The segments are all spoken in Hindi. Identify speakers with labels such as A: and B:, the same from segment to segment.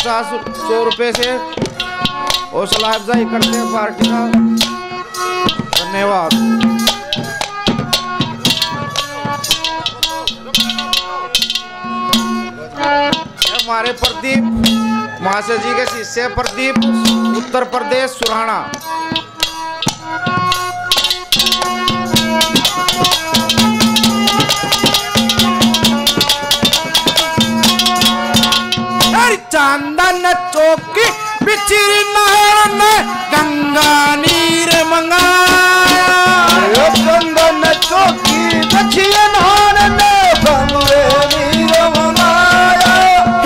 A: ₹100 से हौसला अफजाई करते हैं पार्टी का। धन्यवाद। हमारे प्रदीप महाशय जी के शिष्य प्रदीप, उत्तर प्रदेश सुराना। चंदन चौकी बिछी नहर में गंगा नीर मंगाया।
B: चंदन चौकी बिछी नहर में गंगा नीर मंगाया।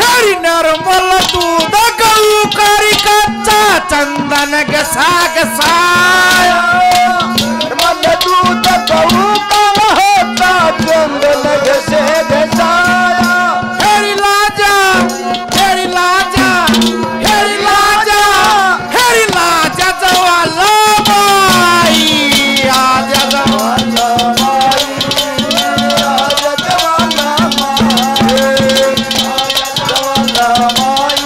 A: हरी निर्मल दूध गऊ करी कच्चा चंदन के साग साया।
B: निर्मल दूध गऊ का होता चंदन के साग साया।
A: हेरी लाजा जवाला माई आजा जवाला माई आजा जवाला माई आजा जवाला माई।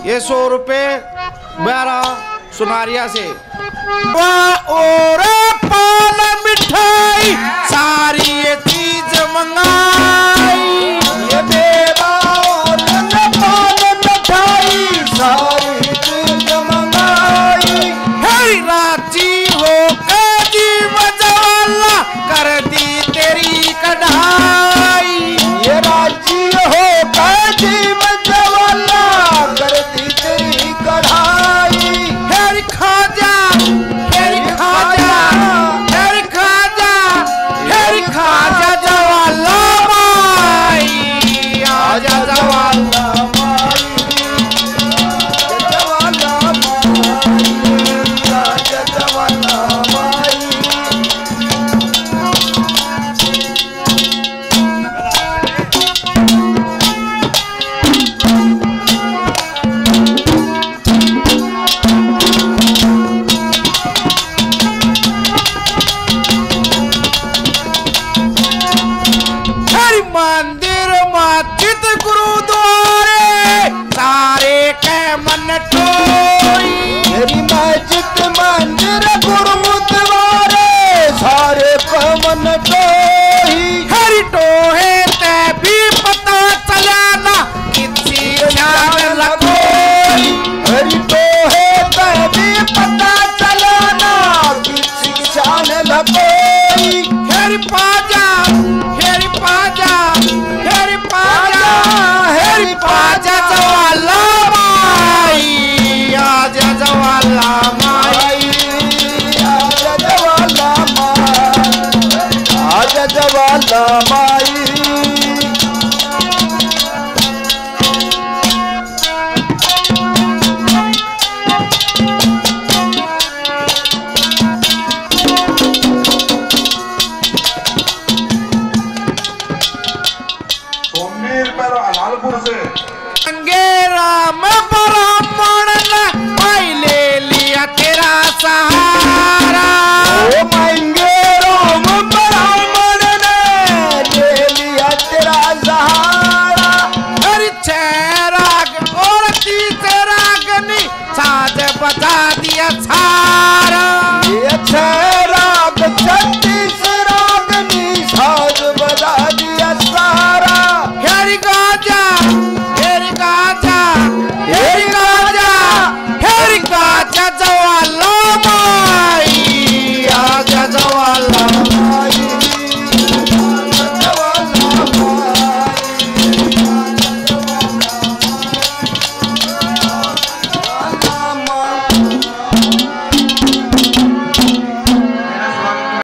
A: ये 100 रुपए 12 सुनारिया से। और पान मिठाई सारी ये चीज मंगाई।
B: ये बेवा और पान मिठाई सारी चीज मंगाई।
A: हरी रांची हो जी मजवाला कर दी तेरी कढ़ाई।
B: ये रांची हो जी मजवाला कर दी तेरी कढ़ाई।
A: हेरी खाजा हेरी खाजा हेरी खाजा हेरी खाजा जवाला माई आजा जवाला
B: माई जवाला माई आजा जवाला माई।
A: मंदिर मस्जिद गुरुद्वारे सारे के मन टोई।
B: मेरी मस्जिद मंदिर गुरुद्वारे सारे के मन टोई।
A: हरी टोहे ते भी पता चला ना किसी जान लगोई।
B: हरी टोहे ते भी पता चला ना किसी जान लगोई।
A: हेरी पाजा हेरी पाजा हेरी पाजा हेरी पाजा जवाला माई आजा जवाला माई
B: आजा जवाला माई आजा जवाला माई।